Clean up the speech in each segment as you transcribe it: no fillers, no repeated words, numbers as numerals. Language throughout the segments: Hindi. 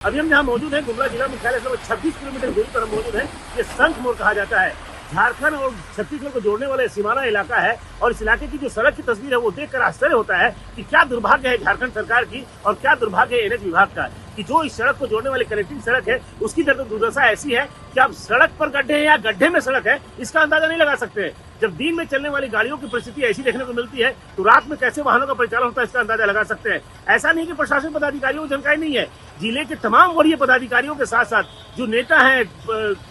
अभी हम जहाँ मौजूद हैं गुमला जिला मुख्यालय से 26 किलोमीटर दूरी पर हम मौजूद हैं। ये संख मोड़ कहा जाता है। झारखंड और छत्तीसगढ़ को जोड़ने वाला सीमाना इलाका है और इस इलाके की जो सड़क की तस्वीर है वो देखकर आश्चर्य होता है कि क्या दुर्भाग्य है झारखंड सरकार की और क्या दुर्भाग्य है एनएच विभाग का कि जो इस सड़क को जोड़ने वाली कनेक्टिंग सड़क है उसकी दुर्दशा ऐसी है कि आप सड़क पर गड्ढे हैं या गड्ढे में सड़क है इसका अंदाजा नहीं लगा सकते। जब दिन में चलने वाली गाड़ियों की परिस्थिति ऐसी देखने को मिलती है तो रात में कैसे वाहनों का परिचालन होता है इसका अंदाजा लगा सकते हैं। ऐसा नहीं कि प्रशासन पदाधिकारियों को जानकारी नहीं है, जिले के तमाम वरीय पदाधिकारियों के साथ साथ जो नेता हैं,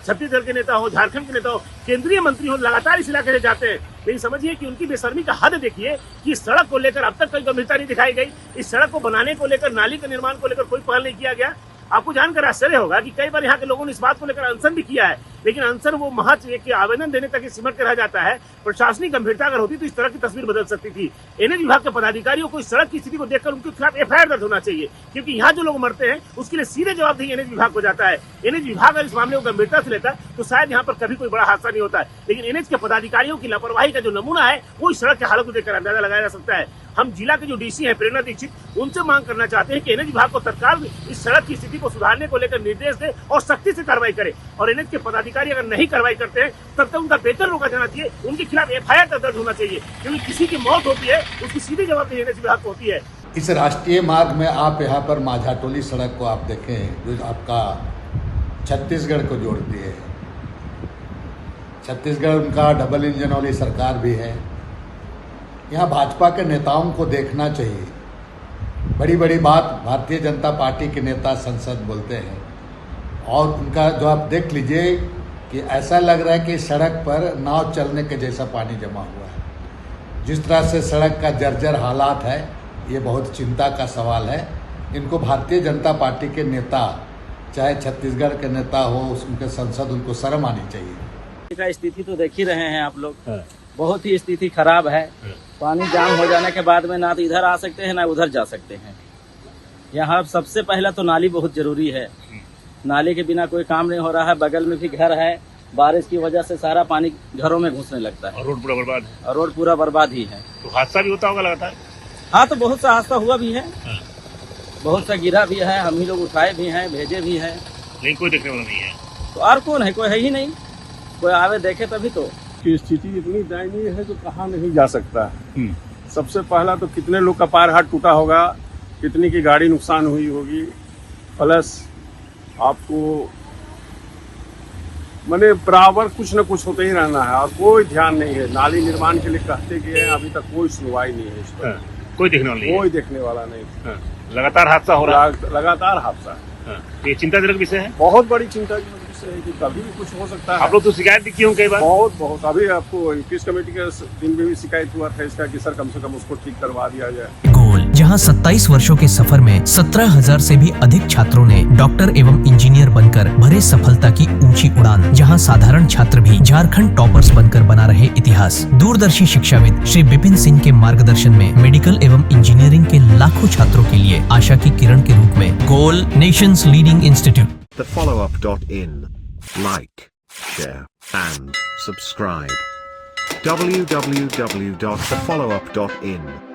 छत्तीसगढ़ के नेता हो, झारखंड के नेता हो, केंद्रीय मंत्री हो, लगातार इस इलाके से जाते हैं। लेकिन समझिए कि उनकी बेशर्मी का हद देखिए कि इस सड़क को लेकर अब तक कोई गंभीरता नहीं दिखाई गई। इस सड़क को बनाने को लेकर, नाली के निर्माण को लेकर कोई पहल नहीं किया गया। आपको जानकर आश्चर्य होगा कि कई बार यहाँ के लोगों ने इस बात को लेकर अनशन भी किया है, लेकिन अनशन वो महज एक आवेदन देने तक ही सिमट के रह जाता है। प्रशासनिक गंभीरता अगर होती तो इस तरह की तस्वीर बदल सकती थी। एनएच विभाग के पदाधिकारियों को इस सड़क की स्थिति को देखकर उनके खिलाफ एफआईआर दर्ज होना चाहिए, क्योंकि यहाँ जो लोग मरते हैं उसके लिए सीधे जवाबदेही एनएच विभाग को जाता है। एनएच विभाग अगर इस मामले को गंभीरता से लेता तो शायद यहाँ पर कभी कोई बड़ा हादसा नहीं होता है। लेकिन एनएच के पदाधिकारियों की लापरवाही का जो नमूना है वो इस सड़क के हालत को देखकर अंदाजा लगाया जा सकता है। हम जिला के जो डीसी हैं प्रेरणा दीक्षित, उनसे मांग करना चाहते हैं कि एनएच विभाग को तत्काल इस सड़क की स्थिति को सुधारने को लेकर निर्देश दे और सख्ती से कार्रवाई करे। और एनएच के पदाधिकारी अगर नहीं कार्रवाई करते हैं तब तक उनका वेतन रोका जाना चाहिए, उनके खिलाफ एफआईआर दर्ज होना चाहिए, क्योंकि किसी की मौत होती है उसकी सीधी जवाबदेही एनएच विभाग को होती है। इस राष्ट्रीय मार्ग में आप यहाँ पर माझाटोली सड़क को आप देखें जो आपका छत्तीसगढ़ को जोड़ती है। छत्तीसगढ़ उनका डबल इंजन वाली सरकार भी है। यहाँ भाजपा के नेताओं को देखना चाहिए। बड़ी बड़ी बात भारतीय जनता पार्टी के नेता संसद बोलते हैं और उनका जो आप देख लीजिए कि ऐसा लग रहा है कि सड़क पर नाव चलने के जैसा पानी जमा हुआ है। जिस तरह से सड़क का जर्जर हालात है ये बहुत चिंता का सवाल है। इनको भारतीय जनता पार्टी के नेता, चाहे छत्तीसगढ़ के नेता हो, उनके संसद, उनको शर्म आनी चाहिए। का स्थिति तो देख ही रहे हैं आप लोग, बहुत ही स्थिति खराब है। पानी जाम हो जाने के बाद में ना तो इधर आ सकते हैं ना उधर जा सकते हैं। यहाँ सबसे पहला तो नाली बहुत जरूरी है। नाली के बिना कोई काम नहीं हो रहा है। बगल में भी घर है, बारिश की वजह से सारा पानी घरों में घुसने लगता है और रोड पूरा बर्बाद है। और रोड पूरा बर्बाद ही है। तो हादसा भी होता होगा लगातार? हाँ, तो बहुत सा हादसा हुआ भी है, बहुत सा गिरा भी है, हम ही लोग उठाए भी हैं, भेजे भी हैं, लेकिन कोई देखने वाला नहीं है। तो और कौन है? कोई है ही नहीं। कोई आवे देखे तभी तो। की स्थिति इतनी दयनीय है जो कहा नहीं जा सकता है। सबसे पहला तो कितने लोग का पैर हाथ टूटा होगा, कितनी की गाड़ी नुकसान हुई होगी, प्लस आपको माने बराबर कुछ न कुछ होते ही रहना है और कोई ध्यान नहीं है। नाली निर्माण के लिए कहते गए हैं, अभी तक कोई सुनवाई नहीं है इस पर। कोई देखने वाला नहीं, कोई देखने वाला नहीं। लगातार हादसा हो रहा है। लगातार हादसा है। ये चिंताजनक विषय है, बहुत बड़ी चिंता की विषय है कि कभी भी कुछ हो सकता है। आप लोग तो शिकायत भी की होंगे कई बार। बहुत अभी आपको किस कमेटी के दिन में भी शिकायत हुआ था इसका कि सर कम से कम उसको ठीक करवा दिया जाए। गोल, जहां 27 वर्षों के सफर में 17,000 से भी अधिक छात्रों ने डॉक्टर एवं इंजीनियर बनकर भरे सफलता की ऊंची उड़ान। जहां साधारण छात्र भी झारखंड टॉपर्स बनकर बना रहे इतिहास। दूरदर्शी शिक्षाविद श्री विपिन सिंह के मार्गदर्शन में मेडिकल एवं इंजीनियरिंग के लाखों छात्रों के लिए आशा की किरण के रूप में गोल, nations leading institute. thefollowup.in. Like, share and subscribe. www.thefollowup.in